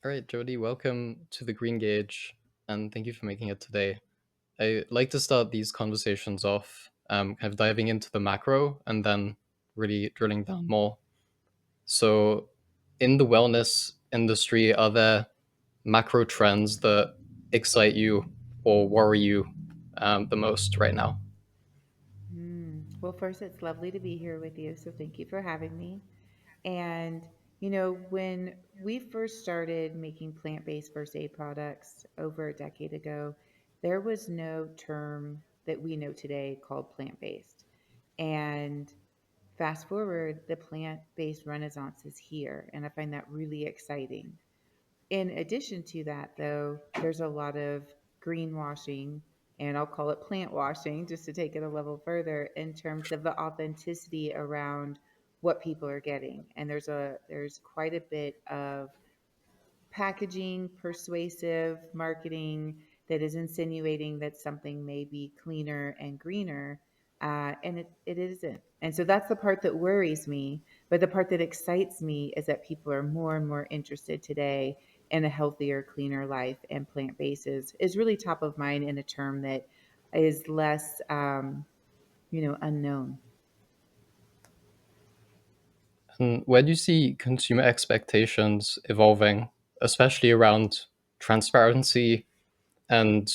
All right, Jody, welcome to the Green Gauge, and thank you for making it today. I like to start these conversations off, kind of diving into the macro and then really drilling down more. So, in the wellness industry, are there macro trends that excite you or worry you the most right now? Well, first, it's lovely to be here with you. So, thank you for having me. And, when we first started making plant based first aid products over a decade ago, there was no term that we know today called plant based. And fast forward, the plant based renaissance is here. And I find that really exciting. In addition to that, though, there's a lot of greenwashing, and I'll call it plant washing just to take it a level further in terms of the authenticity around what people are getting. And there's quite a bit of packaging, persuasive marketing that is insinuating that something may be cleaner and greener, and it isn't. And so that's the part that worries me. But the part that excites me is that people are more and more interested today in a healthier, cleaner life, and plant based is really top of mind in a term that is less, unknown. And where do you see consumer expectations evolving, especially around transparency and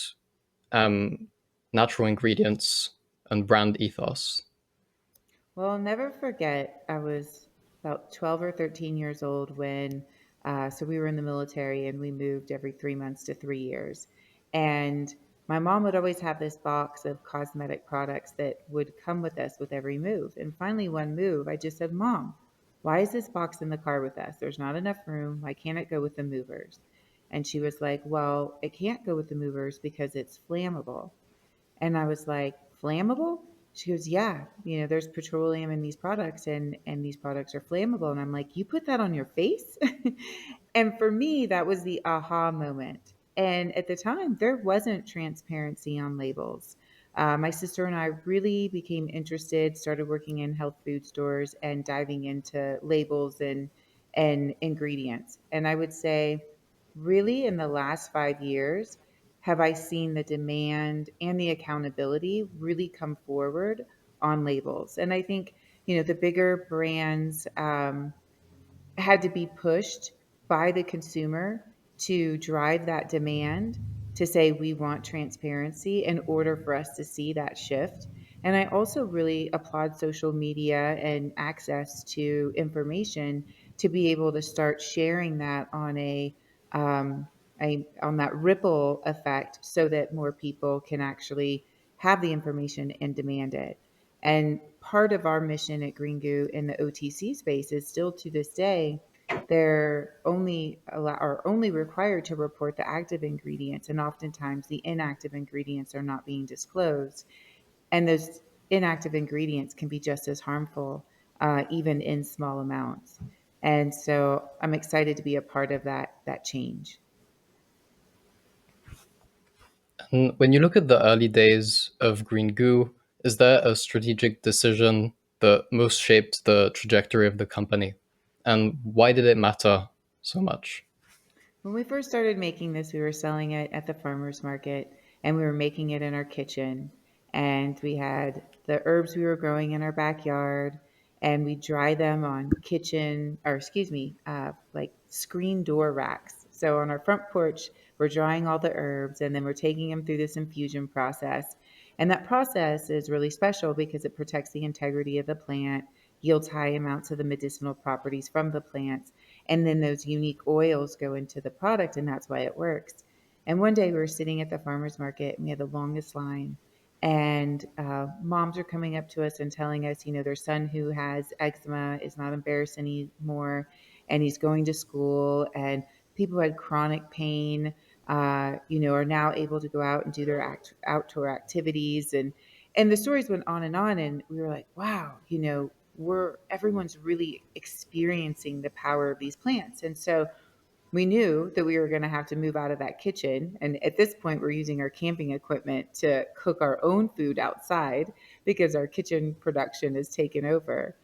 um, natural ingredients and brand ethos? Well, I'll never forget, I was about 12 or 13 years old when, so we were in the military and we moved every 3 months to 3 years. And my mom would always have this box of cosmetic products that would come with us with every move. And finally, one move, I just said, Mom, why is this box in the car with us? There's not enough room. Why can't it go with the movers? And she was like, Well, it can't go with the movers because it's flammable. And I was like, flammable? She goes, yeah, there's petroleum in these products and these products are flammable. And I'm like, you put that on your face? And for me, that was the aha moment. And at the time, there wasn't transparency on labels. My sister and I really became interested, started working in health food stores and diving into labels and ingredients. And I would say, really, in the last 5 years, have I seen the demand and the accountability really come forward on labels. And I think, the bigger brands had to be pushed by the consumer to drive that demand to say we want transparency in order for us to see that shift. And I also really applaud social media and access to information to be able to start sharing that um, on that ripple effect so that more people can actually have the information and demand it. And part of our mission at Green Goo in the OTC space is still to this day, are only required to report the active ingredients, and oftentimes the inactive ingredients are not being disclosed. And those inactive ingredients can be just as harmful, even in small amounts. And so I'm excited to be a part of that change. And when you look at the early days of Green Goo, is there a strategic decision that most shaped the trajectory of the company? And why did it matter so much? When we first started making this, we were selling it at the farmer's market and we were making it in our kitchen. And we had the herbs we were growing in our backyard and we dry them on like screen door racks. So on our front porch, we're drying all the herbs and then we're taking them through this infusion process. And that process is really special because it protects the integrity of the plant, yields high amounts of the medicinal properties from the plants, and then those unique oils go into the product, and that's why it works. And one day we were sitting at the farmer's market and we had the longest line. And moms are coming up to us and telling us, their son who has eczema is not embarrassed anymore and he's going to school. And people who had chronic pain, are now able to go out and do their outdoor activities. And the stories went on and on. And we were like, wow, everyone's really experiencing the power of these plants. And so we knew that we were going to have to move out of that kitchen. And at this point, we're using our camping equipment to cook our own food outside because our kitchen production is taken over.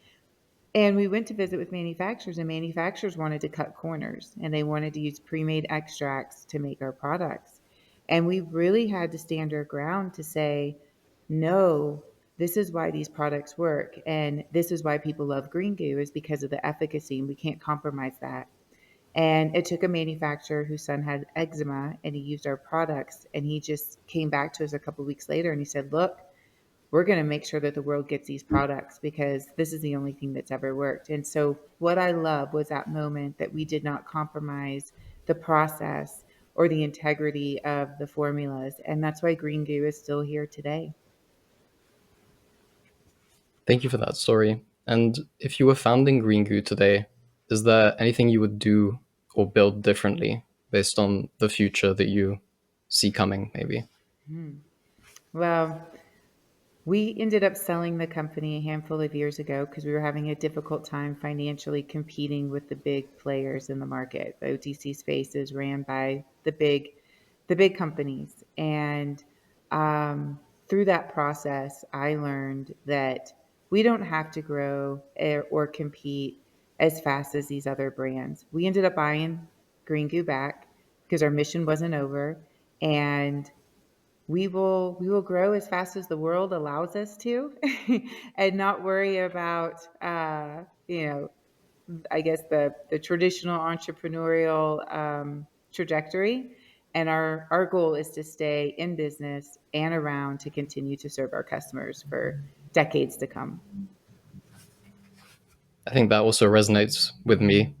And we went to visit with manufacturers, and manufacturers wanted to cut corners and they wanted to use pre made extracts to make our products. And we really had to stand our ground to say, no, this is why these products work. And this is why people love Green Goo, is because of the efficacy. And we can't compromise that. And it took a manufacturer whose son had eczema and he used our products. And he just came back to us a couple of weeks later and he said, look, we're going to make sure that the world gets these products because this is the only thing that's ever worked. And so, what I love was that moment that we did not compromise the process or the integrity of the formulas. And that's why Green Goo is still here today. Thank you for that story. And if you were founding Green Goo today, is there anything you would do or build differently based on the future that you see coming, maybe? Hmm. Well, we ended up selling the company a handful of years ago because we were having a difficult time financially competing with the big players in the market. The OTC space is ran by the big companies, and through that process, I learned that we don't have to grow or compete as fast as these other brands. We ended up buying Green Goo back because our mission wasn't over, and we will grow as fast as the world allows us to and not worry about I guess the traditional entrepreneurial trajectory. And our goal is to stay in business and around to continue to serve our customers for decades to come. I think that also resonates with me.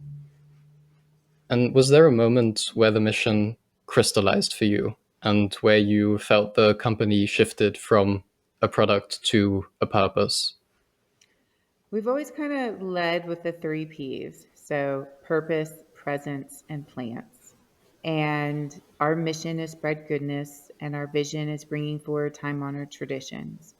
And was there a moment where the mission crystallized for you and where you felt the company shifted from a product to a purpose? We've always kind of led with the three P's. So purpose, presence, and plants. And our mission is spread goodness, and our vision is bringing forward time honored traditions.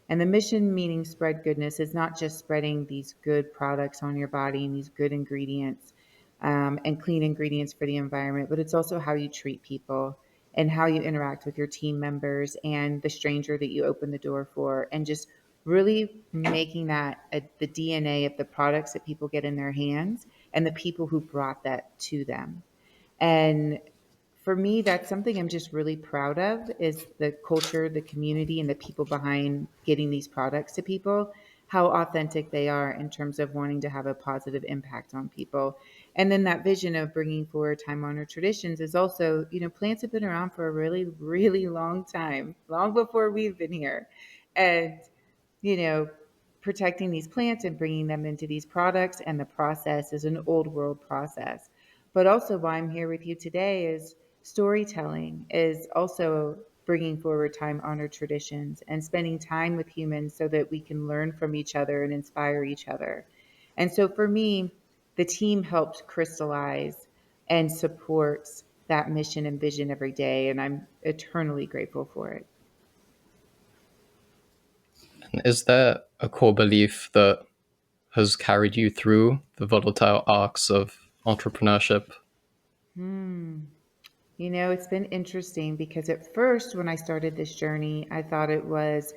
And the mission, meaning spread goodness, is not just spreading these good products on your body and these good ingredients and clean ingredients for the environment, but it's also how you treat people and how you interact with your team members and the stranger that you open the door for, and just really making that the DNA of the products that people get in their hands and the people who brought that to them. And for me, that's something I'm just really proud of, is the culture, the community, and the people behind getting these products to people, how authentic they are in terms of wanting to have a positive impact on people. And then that vision of bringing forward time honored traditions is also, plants have been around for a really, really long time, long before we've been here. And you know, protecting these plants and bringing them into these products. And the process is an old world process. But also, why I'm here with you today is storytelling is also bringing forward time honored traditions and spending time with humans so that we can learn from each other and inspire each other. And so for me, the team helps crystallize and supports that mission and vision every day. And I'm eternally grateful for it. And is there a core belief that has carried you through the volatile arcs of entrepreneurship? Hmm. It's been interesting because at first, when I started this journey, I thought it was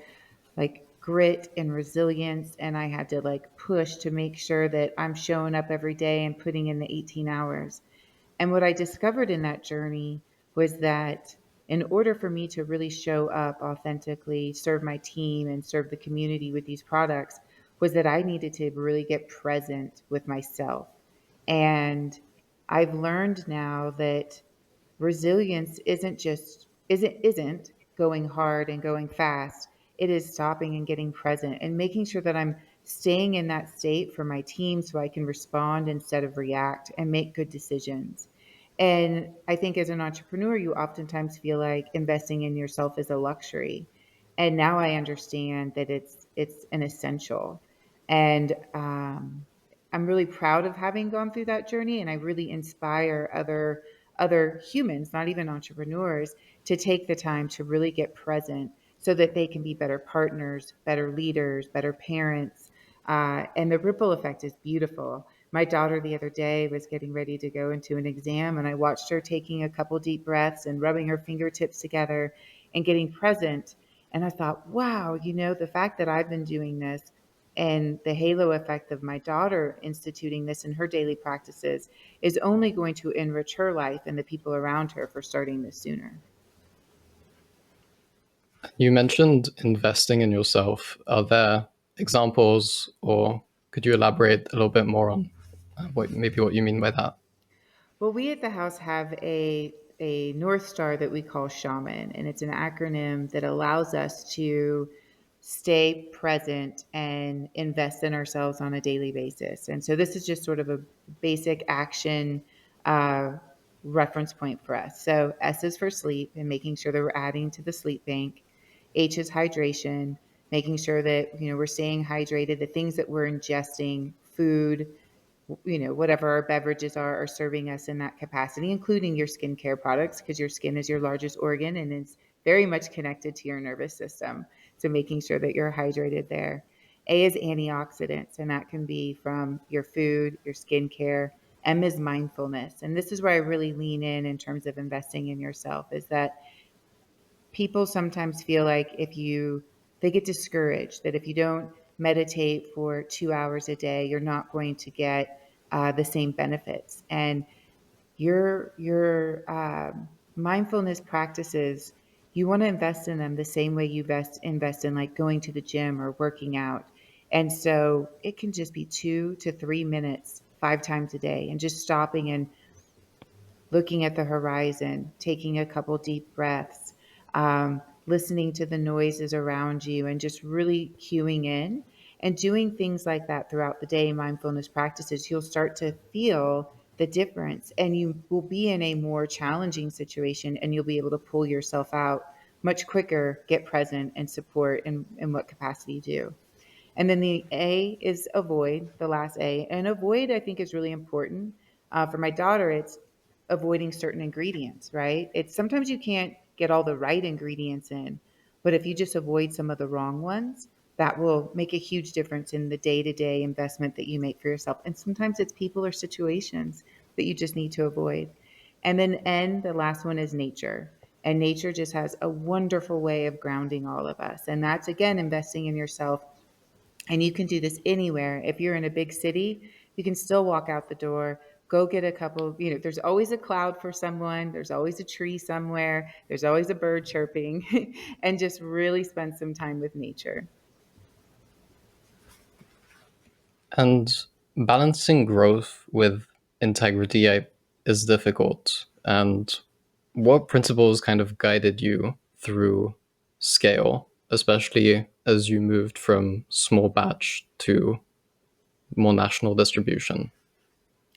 like grit and resilience, and I had to like push to make sure that I'm showing up every day and putting in the 18 hours. And what I discovered in that journey was that in order for me to really show up authentically, serve my team, and serve the community with these products, was that I needed to really get present with myself. And I've learned now that resilience isn't going hard and going fast. It is stopping and getting present and making sure that I'm staying in that state for my team so I can respond instead of react and make good decisions. And I think as an entrepreneur, you oftentimes feel like investing in yourself is a luxury. And now I understand that it's an essential. And I'm really proud of having gone through that journey, and I really inspire other humans, not even entrepreneurs, to take the time to really get present so that they can be better partners, better leaders, better parents. And the ripple effect is beautiful. My daughter the other day was getting ready to go into an exam, and I watched her taking a couple deep breaths and rubbing her fingertips together and getting present. And I thought, wow, the fact that I've been doing this And the halo effect of my daughter instituting this in her daily practices is only going to enrich her life and the people around her for starting this sooner. You mentioned investing in yourself. Are there examples, or could you elaborate a little bit more on what you mean by that? Well, we at the house have a North Star that we call Shaman, and it's an acronym that allows us to stay present and invest in ourselves on a daily basis. And so this is just sort of a basic action uh, reference point for us. So S is for sleep and making sure that we're adding to the sleep bank. H is hydration, making sure that we're staying hydrated. The things that we're ingesting, food, whatever our beverages are serving us in that capacity, including your skincare products, because your skin is your largest organ and is very much connected to your nervous system. So making sure that you're hydrated there. A is antioxidants, and that can be from your food, your skincare. M is mindfulness. And this is where I really lean in terms of investing in yourself, is that people sometimes feel like they get discouraged that if you don't meditate for 2 hours a day, you're not going to get the same benefits. And your mindfulness practices, you want to invest in them the same way you invest in like going to the gym or working out. And so it can just be 2 to 3 minutes 5 times a day, and just stopping and looking at the horizon, taking a couple deep breaths, listening to the noises around you, and just really cueing in and doing things like that throughout the day, mindfulness practices, you'll start to feel the difference, and you will be in a more challenging situation and you'll be able to pull yourself out much quicker, get present and support in what capacity you do. And then the A is avoid, the last A. And avoid, I think, is really important. For my daughter, it's avoiding certain ingredients, right? It's sometimes you can't get all the right ingredients in, but if you just avoid some of the wrong ones, that will make a huge difference in the day to day investment that you make for yourself. And sometimes it's people or situations that you just need to avoid. And then N, the last one, is nature. And nature just has a wonderful way of grounding all of us. And that's, again, investing in yourself, and you can do this anywhere. If you're in a big city, you can still walk out the door, go get a couple, there's always a cloud for someone, there's always a tree somewhere, there's always a bird chirping, and just really spend some time with nature. And balancing growth with integrity is difficult. And what principles kind of guided you through scale, especially as you moved from small batch to more national distribution?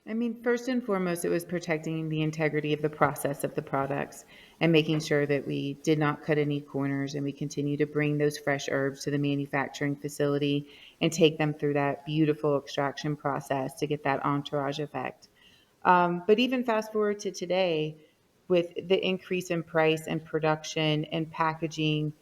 I mean, first and foremost, it was protecting the integrity of the process of the products and making sure that we did not cut any corners, and we continue to bring those fresh herbs to the manufacturing facility and take them through that beautiful extraction process to get that entourage effect. But even fast forward to today, with the increase in price and production and packaging,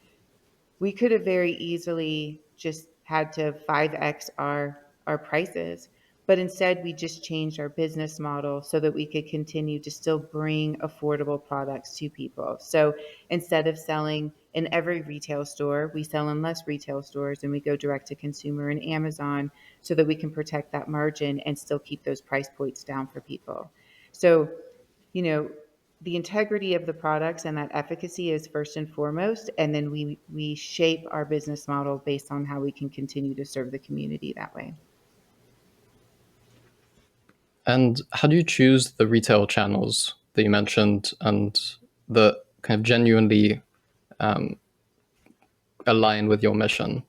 we could have very easily just had to 5x our prices, but instead we just changed our business model so that we could continue to still bring affordable products to people. So instead of selling in every retail store, we sell in less retail stores, and we go direct to consumer and Amazon so that we can protect that margin and still keep those price points down for people. So, you know, the integrity of the products and that efficacy is first and foremost, and then we shape our business model based on how we can continue to serve the community that way. And how do you choose the retail channels that you mentioned and that kind of genuinely um, align with your mission?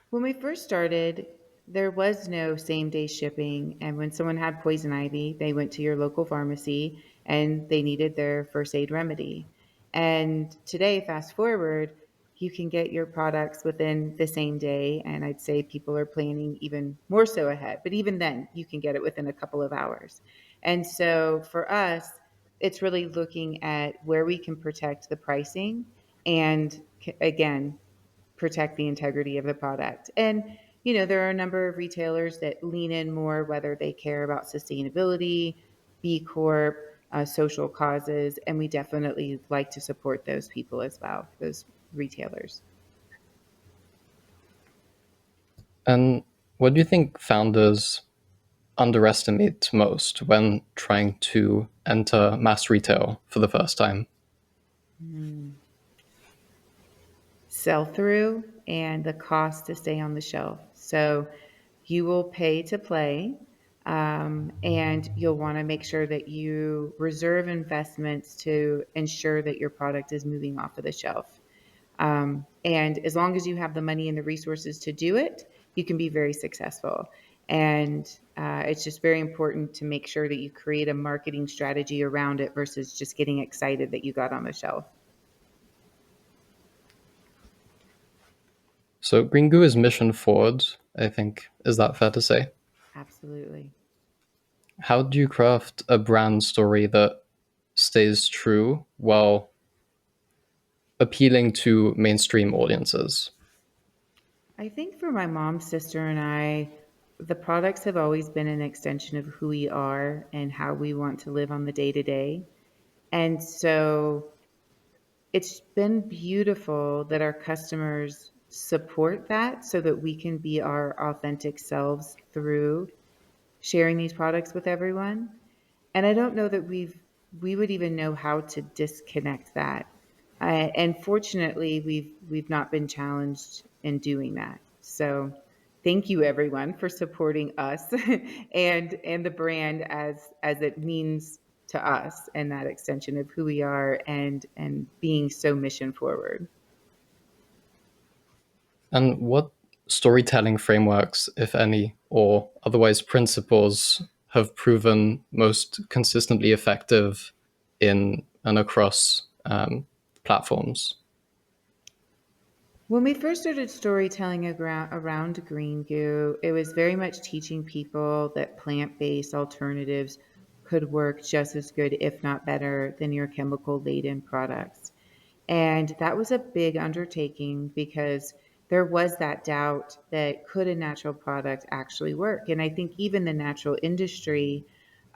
When we first started, there was no same day shipping. And when someone had poison ivy, they went to your local pharmacy and they needed their first aid remedy. And today, fast forward, you can get your products within the same day. And I'd say people are planning even more so ahead. But even then, you can get it within a couple of hours. And so for us, it's really looking at where we can protect the pricing and, again, protect the integrity of the product. And, there are a number of retailers that lean in more, whether they care about sustainability, B Corp, social causes, and we definitely like to support those people as well, those retailers. And what do you think founders underestimate most when trying to enter mass retail for the first time? Mm. Sell through and the cost to stay on the shelf. So you will pay to play, and you'll want to make sure that you reserve investments to ensure that your product is moving off of the shelf. And as long as you have the money and the resources to do it, you can be very successful. And it's just very important to make sure that you create a marketing strategy around it versus just getting excited that you got on the shelf. So Green Goo is mission forward, I think. Is that fair to say? Absolutely. How do you craft a brand story that stays true while appealing to mainstream audiences? I think for my mom, sister, and I, the products have always been an extension of who we are and how we want to live on the day to day. And so it's been beautiful that our customers support that so that we can be our authentic selves through sharing these products with everyone. And I don't know that we would even know how to disconnect that. And fortunately, we've not been challenged in doing that. So thank you everyone for supporting us and the brand as it means to us and that extension of who we are and being so mission forward. And what storytelling frameworks, if any, or otherwise principles have proven most consistently effective in and across platforms? When we first started storytelling around Green Goo, it was very much teaching people that plant based alternatives could work just as good, if not better, than your chemical laden products. And that was a big undertaking because there was that doubt that could a natural product actually work? And I think even the natural industry,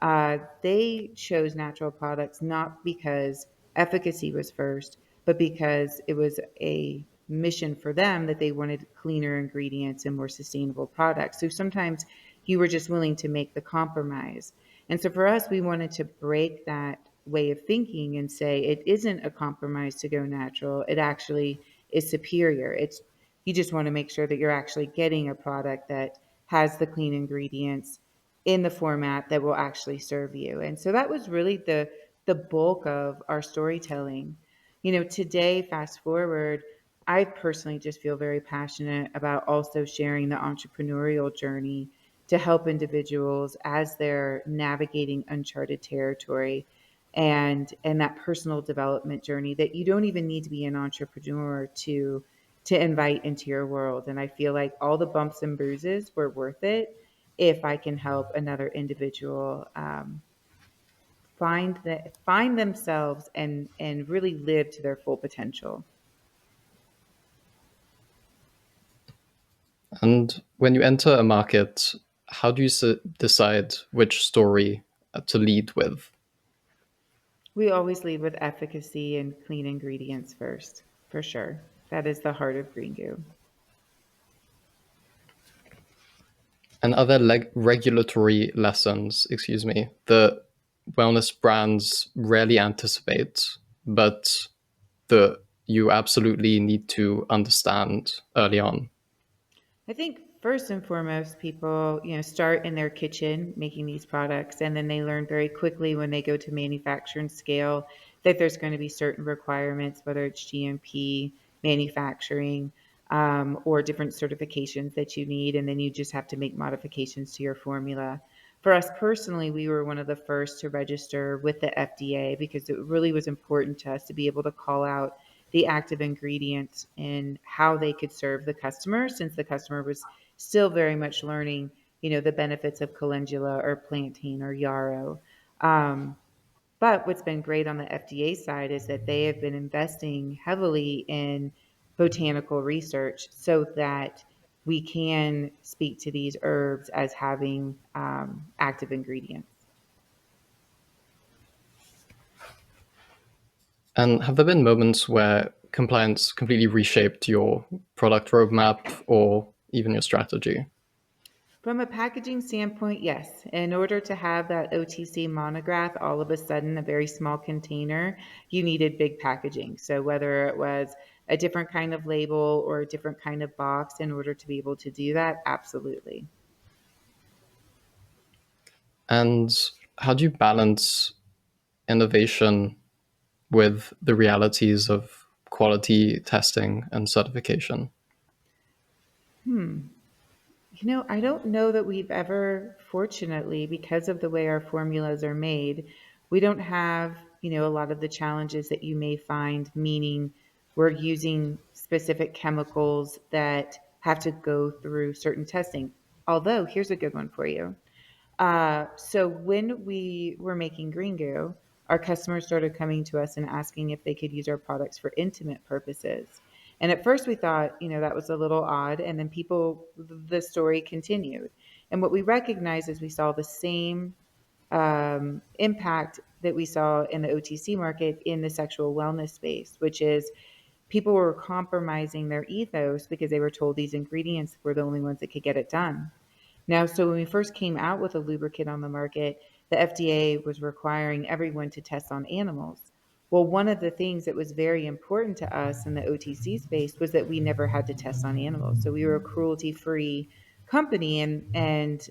they chose natural products not because efficacy was first, but because it was a mission for them that they wanted cleaner ingredients and more sustainable products. So sometimes you were just willing to make the compromise. And so for us, we wanted to break that way of thinking and say it isn't a compromise to go natural. It actually is superior. It's you just want to make sure that you're actually getting a product that has the clean ingredients in the format that will actually serve you. And so that was really the bulk of our storytelling. You know, today, fast forward, I personally just feel very passionate about also sharing the entrepreneurial journey to help individuals as they're navigating uncharted territory and that personal development journey that you don't even need to be an entrepreneur to invite into your world. And I feel like all the bumps and bruises were worth it if I can help another individual find themselves and really live to their full potential. And when you enter a market, how do you decide which story to lead with? We always lead with efficacy and clean ingredients first, for sure. That is the heart of Green Goo. And are there regulatory lessons, excuse me, that wellness brands rarely anticipate, but that you absolutely need to understand early on? I think first and foremost, people, start in their kitchen making these products, and then they learn very quickly when they go to manufacture and scale that there's going to be certain requirements, whether it's GMP, manufacturing, or different certifications that you need, and then you just have to make modifications to your formula. For us personally, we were one of the first to register with the FDA because it really was important to us to be able to call out the active ingredients and how they could serve the customer since the customer was still very much learning, the benefits of calendula or plantain or yarrow. Um, but what's been great on the FDA side is that they have been investing heavily in botanical research so that we can speak to these herbs as having active ingredients. And have there been moments where compliance completely reshaped your product roadmap or even your strategy. From a packaging standpoint, yes. In order to have that OTC monograph, all of a sudden, a very small container, you needed big packaging. So, whether it was a different kind of label or a different kind of box, in order to be able to do that, absolutely. And how do you balance innovation with the realities of quality testing and certification? Hmm. I don't know that we've ever, fortunately, because of the way our formulas are made, we don't have, a lot of the challenges that you may find, meaning we're using specific chemicals that have to go through certain testing. Although, here's a good one for you. So when we were making Green Goo, our customers started coming to us and asking if they could use our products for intimate purposes. And at first we thought, that was a little odd. And then the story continued. And what we recognized is we saw the same impact that we saw in the OTC market in the sexual wellness space, which is people were compromising their ethos because they were told these ingredients were the only ones that could get it done. Now, so when we first came out with a lubricant on the market, the FDA was requiring everyone to test on animals. Well, one of the things that was very important to us in the OTC space was that we never had to test on animals. So we were a cruelty-free company, and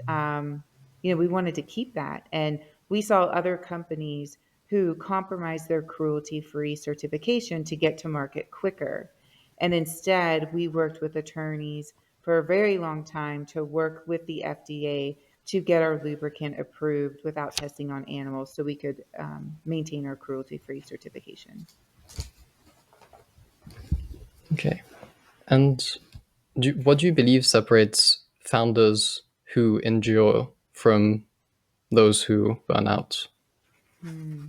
we wanted to keep that. And we saw other companies who compromised their cruelty-free certification to get to market quicker. And instead, we worked with attorneys for a very long time to work with the FDA to get our lubricant approved without testing on animals so we could maintain our cruelty free certification. Okay. And what do you believe separates founders who endure from those who burn out? Hmm.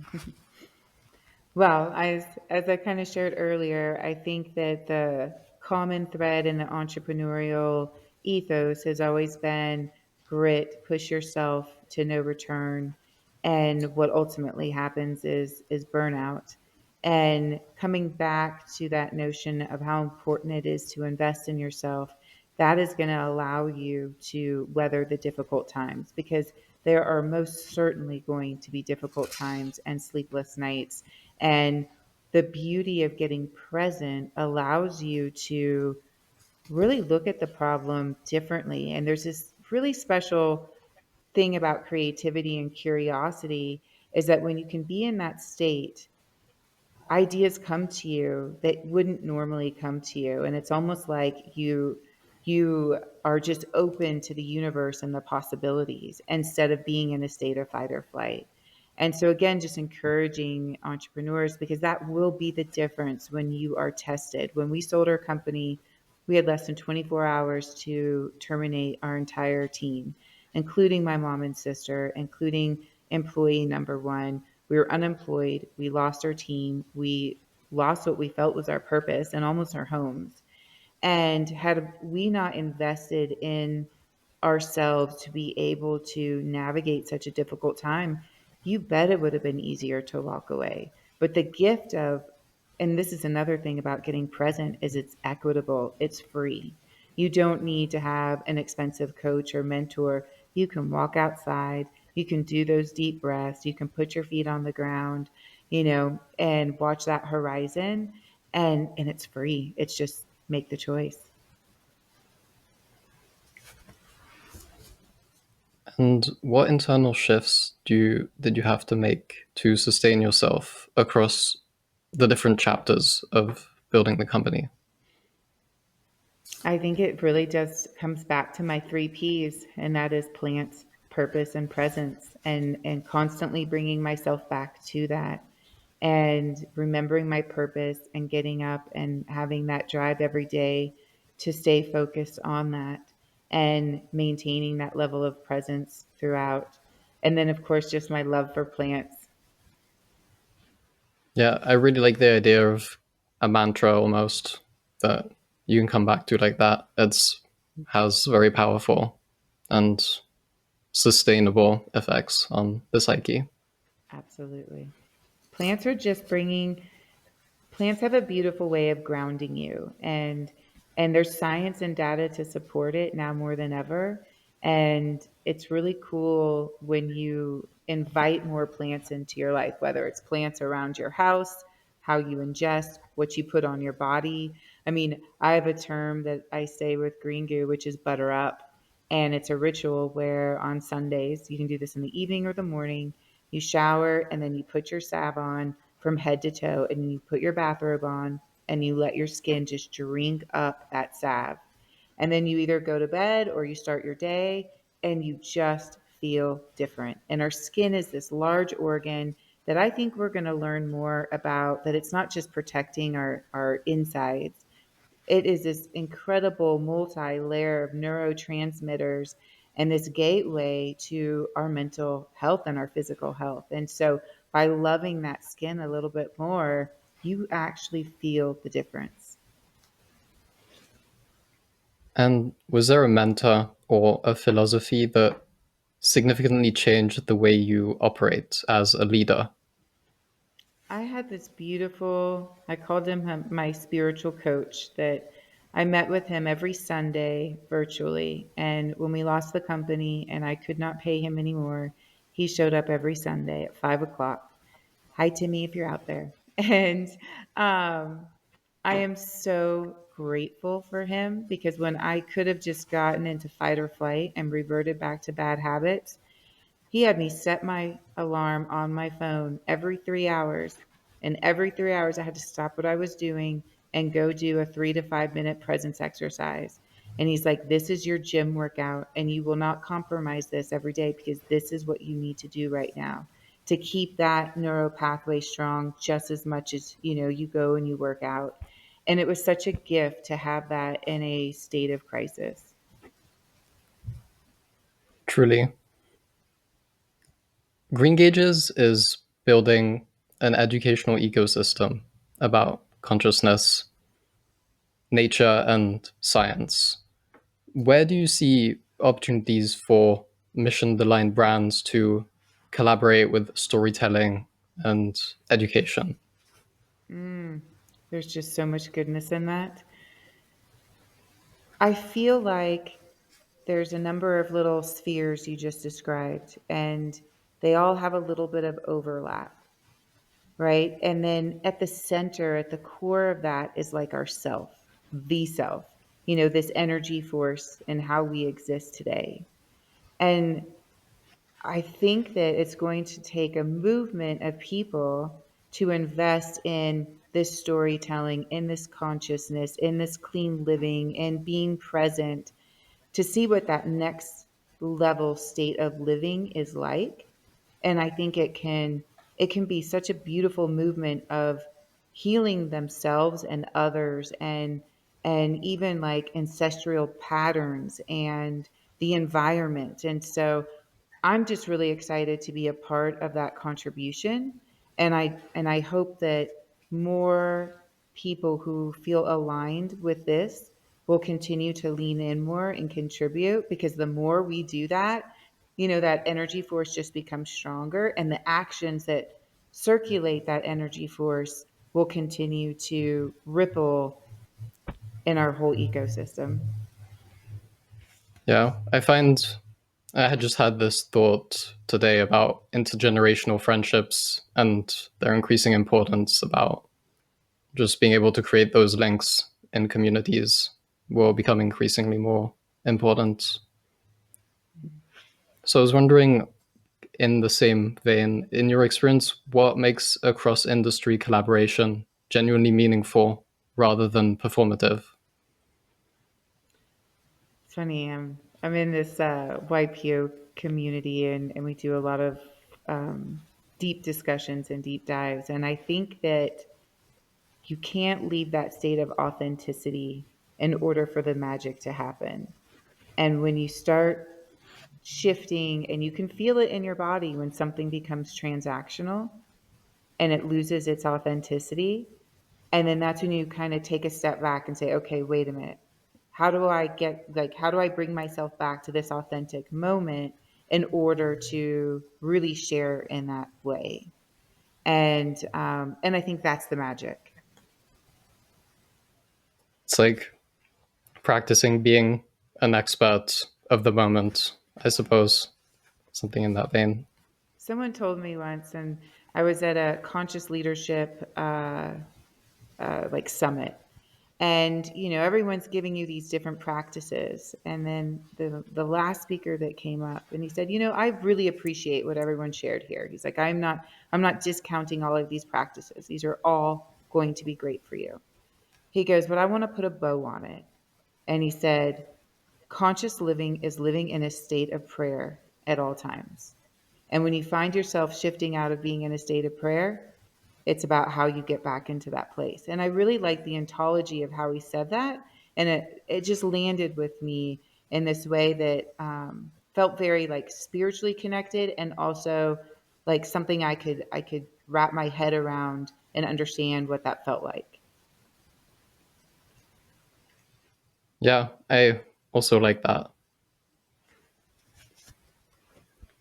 Well, as I kind of shared earlier, I think that the common thread in the entrepreneurial ethos has always been grit, push yourself to no return, and what ultimately happens is burnout. And coming back to that notion of how important it is to invest in yourself, that is going to allow you to weather the difficult times because there are most certainly going to be difficult times and sleepless nights, and the beauty of getting present allows you to really look at the problem differently. And there's this really special thing about creativity and curiosity is that when you can be in that state, ideas come to you that wouldn't normally come to you, and it's almost like you are just open to the universe and the possibilities instead of being in a state of fight or flight. And so again, just encouraging entrepreneurs, because that will be the difference when you are tested. When we sold our company, we had less than 24 hours to terminate our entire team, including my mom and sister, including employee number one. We were unemployed. We lost our team. We lost what we felt was our purpose and almost our homes. And had we not invested in ourselves to be able to navigate such a difficult time, you bet it would have been easier to walk away. But the gift of, and this is another thing about getting present, is it's equitable, it's free. You don't need to have an expensive coach or mentor. You can walk outside, you can do those deep breaths, you can put your feet on the ground, and watch that horizon, and it's free. It's just make the choice. And what internal shifts did you have to make to sustain yourself across the different chapters of building the company? I think it really just comes back to my three P's, and that is plants, purpose, and presence, and constantly bringing myself back to that and remembering my purpose and getting up and having that drive every day to stay focused on that and maintaining that level of presence throughout. And then, of course, just my love for plants. Yeah, I really like the idea of a mantra almost that you can come back to like that. It's has very powerful and sustainable effects on the psyche. Absolutely. Plants are just bringing plants have a beautiful way of grounding you, and And there's science and data to support it now more than ever. And it's really cool when you invite more plants into your life, whether it's plants around your house, how you ingest, what you put on your body. I mean, I have a term that I say with Green Goo, which is butter up. And it's a ritual where on Sundays, you can do this in the evening or the morning. You shower and then you put your salve on from head to toe, and you put your bathrobe on and you let your skin just drink up that salve. And then you either go to bed or you start your day and you just feel different. And our skin is this large organ that I think we're going to learn more about, that it's not just protecting our insides. It is this incredible multi-layer of neurotransmitters and this gateway to our mental health and our physical health. And so by loving that skin a little bit more, you actually feel the difference. And was there a mentor or a philosophy that significantly changed the way you operate as a leader? I had this beautiful, I called him my spiritual coach, that I met with him every Sunday virtually. And when we lost the company and I could not pay him anymore, he showed up every Sunday at 5 o'clock. Hi, Timmy, if you're out there. And um, I am so grateful for him, because when I could have just gotten into fight or flight and reverted back to bad habits, he had me set my alarm on my phone every 3 hours. And every 3 hours, I had to stop what I was doing and go do a 3 to 5 minute presence exercise. And he's like, this is your gym workout, and you will not compromise this every day, because this is what you need to do right now to keep that neural pathway strong, just as much as you go and you work out. And it was such a gift to have that in a state of crisis. Truly. Green Gauges is building an educational ecosystem about consciousness, nature, and science. Where do you see opportunities for mission aligned brands to collaborate with storytelling and education? Mm, there's just so much goodness in that. I feel like there's a number of little spheres you just described, and they all have a little bit of overlap, right? And then at the center, at the core of that is like our self, the self, this energy force and how we exist today. And I think that it's going to take a movement of people to invest in this storytelling, in this consciousness, in this clean living, and being present to see what that next level state of living is like. And I think it can be such a beautiful movement of healing themselves and others, and even like ancestral patterns and the environment. And so I'm just really excited to be a part of that contribution. And I hope that more people who feel aligned with this will continue to lean in more and contribute, because the more we do that, that energy force just becomes stronger, and the actions that circulate that energy force will continue to ripple in our whole ecosystem. Yeah, I find I had just had this thought today about intergenerational friendships and their increasing importance, about just being able to create those links in communities will become increasingly more important. So I was wondering, in the same vein, in your experience, what makes a cross industry collaboration genuinely meaningful rather than performative? It's funny. I'm in this YPO community, and we do a lot of deep discussions and deep dives. And I think that you can't leave that state of authenticity in order for the magic to happen. And when you start shifting, and you can feel it in your body when something becomes transactional and it loses its authenticity, and then that's when you kind of take a step back and say, okay, wait a minute. How do I bring myself back to this authentic moment in order to really share in that way? And I think that's the magic. It's like practicing being an expert of the moment, I suppose, something in that vein. Someone told me once, and I was at a conscious leadership like summit, and everyone's giving you these different practices, and then the last speaker that came up, and he said, I really appreciate what everyone shared here. He's like, I'm not discounting all of these practices. These are all going to be great for you. He goes, but I want to put a bow on it. And he said, conscious living is living in a state of prayer at all times. And when you find yourself shifting out of being in a state of prayer, it's about how you get back into that place. And I really like the ontology of how he said that. And it just landed with me in this way that felt very like spiritually connected, and also like something I could wrap my head around and understand what that felt like. Yeah, I also like that.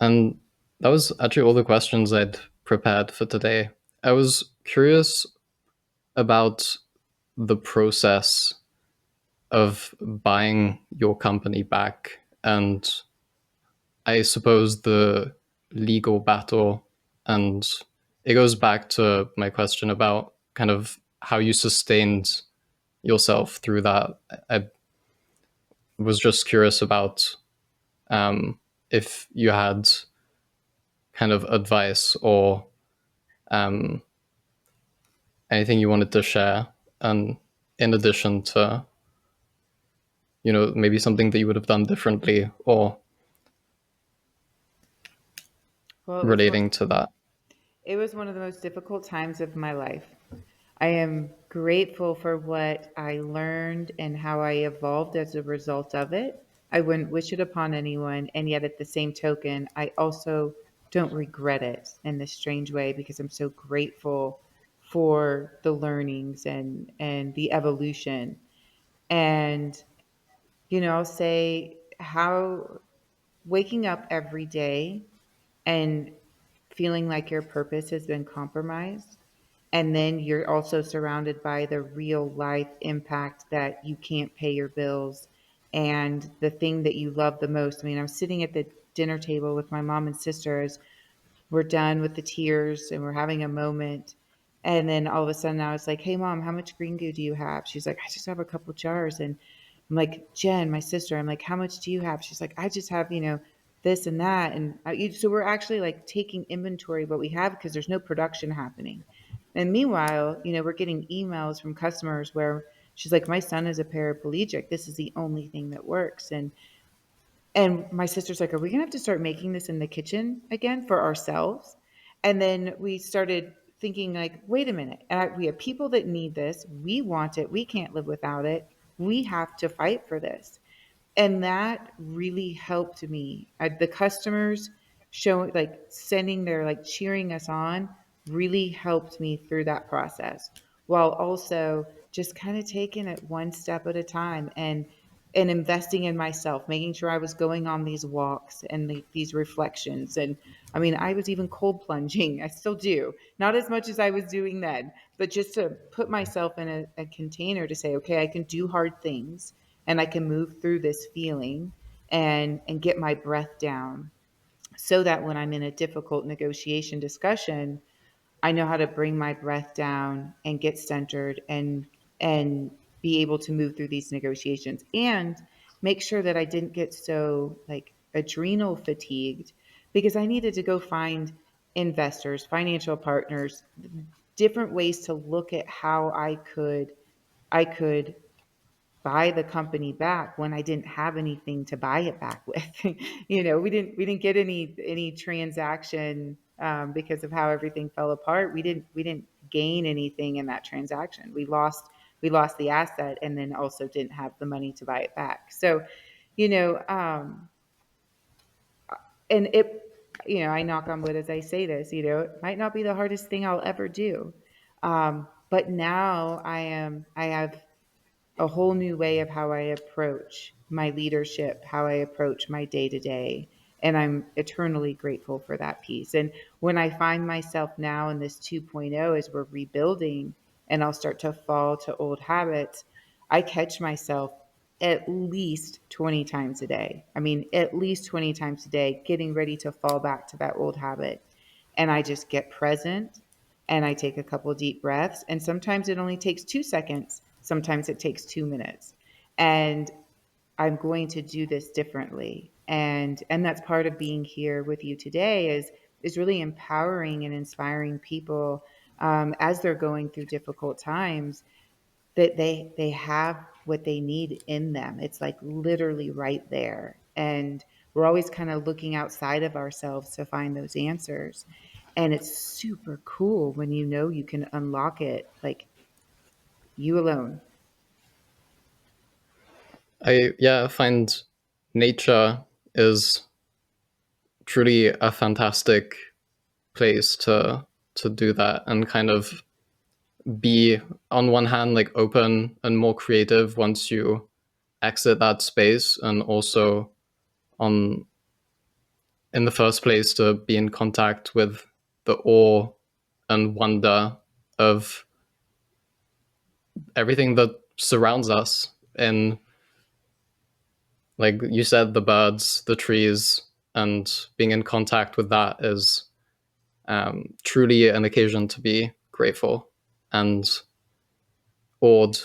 And that was actually all the questions I'd prepared for today. I was curious about the process of buying your company back, and I suppose the legal battle. And it goes back to my question about kind of how you sustained yourself through that. I was just curious about if you had kind of advice or um, anything you wanted to share, and in addition to maybe something that you would have done differently or Well, relating to that. it was one of the most difficult times of my life. I am grateful for what I learned and how I evolved as a result of it. I wouldn't wish it upon anyone. And yet, at the same token, I also don't regret it in this strange way, because I'm so grateful for the learnings and the evolution. And, I'll say how waking up every day and feeling like your purpose has been compromised, and then you're also surrounded by the real life impact that you can't pay your bills and the thing that you love the most. I mean, I'm sitting at the dinner table with my mom and sisters, we're done with the tears and we're having a moment. And then all of a sudden I was like, hey mom, how much green goo do you have? She's like, I just have a couple jars. And I'm like, Jen, my sister, I'm like, how much do you have? She's like, I just have, this and that. And so we're actually like taking inventory of what we have, because there's no production happening. And meanwhile, we're getting emails from customers where she's like, my son is a paraplegic. This is the only thing that works. And my sister's like, are we going to have to start making this in the kitchen again for ourselves? And then we started thinking, like, wait a minute. We have people that need this. We want it. We can't live without it. We have to fight for this. And that really helped me. The customers showing, like, sending their, like, cheering us on really helped me through that process, while also just kind of taking it one step at a time, and investing in myself, making sure I was going on these walks and these reflections. And I mean, I was even cold plunging. I still do, not as much as I was doing then, but just to put myself in a container to say, okay, I can do hard things and I can move through this feeling and get my breath down, so that when I'm in a difficult negotiation discussion, I know how to bring my breath down and get centered and be able to move through these negotiations, and make sure that I didn't get so like adrenal fatigued, because I needed to go find investors, financial partners, different ways to look at how I could buy the company back when I didn't have anything to buy it back with. We didn't get any transaction because of how everything fell apart. We didn't gain anything in that transaction. We lost the asset, and then also didn't have the money to buy it back. So, you know, um, and I knock on wood as I say this. It might not be the hardest thing I'll ever do, but now I have a whole new way of how I approach my leadership, how I approach my day to day. And I'm eternally grateful for that piece. And when I find myself now in this 2.0, as we're rebuilding and I'll start to fall to old habits, I catch myself at least 20 times a day. I mean, at least 20 times a day, getting ready to fall back to that old habit. And I just get present and I take a couple deep breaths. And sometimes it only takes 2 seconds, sometimes it takes 2 minutes. And I'm going to do this differently. And that's part of being here with you today is really empowering and inspiring people as they're going through difficult times that they have what they need in them. It's like literally right there. And we're always kind of looking outside of ourselves to find those answers. And it's super cool when you know you can unlock it like you alone. I find nature is truly a fantastic place to do that and kind of be on one hand like open and more creative once you exit that space, and also on in the first place to be in contact with the awe and wonder of everything that surrounds us. And like you said, the birds, the trees, and being in contact with that is truly an occasion to be grateful and awed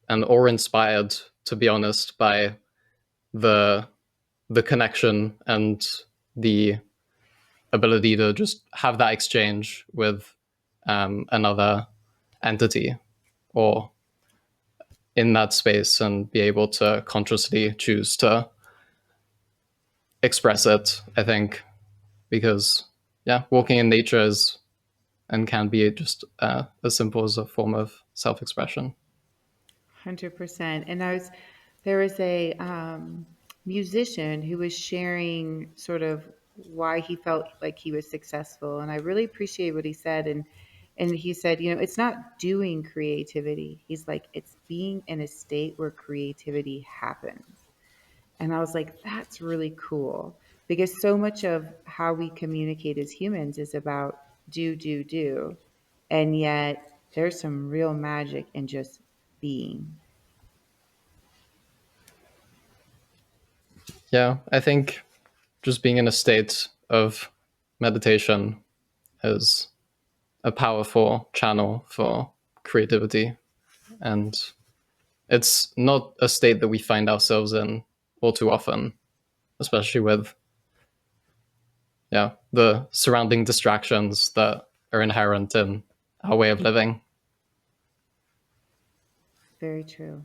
and awe inspired, to be honest, by the the connection and the ability to just have that exchange with another entity or in that space, and be able to consciously choose to express it. I think because yeah, walking in nature is and can be just as simple as a form of self-expression. 100%. And there was a musician who was sharing sort of why he felt like he was successful, and I really appreciate what he said. And he said, you know, it's not doing creativity. He's like, it's being in a state where creativity happens. And I was like, that's really cool because so much of how we communicate as humans is about do. And yet there's some real magic in just being. Yeah, I think just being in a state of meditation is a powerful channel for creativity, and it's not a state that we find ourselves in all too often, especially with yeah the surrounding distractions that are inherent in our way of living. Very true.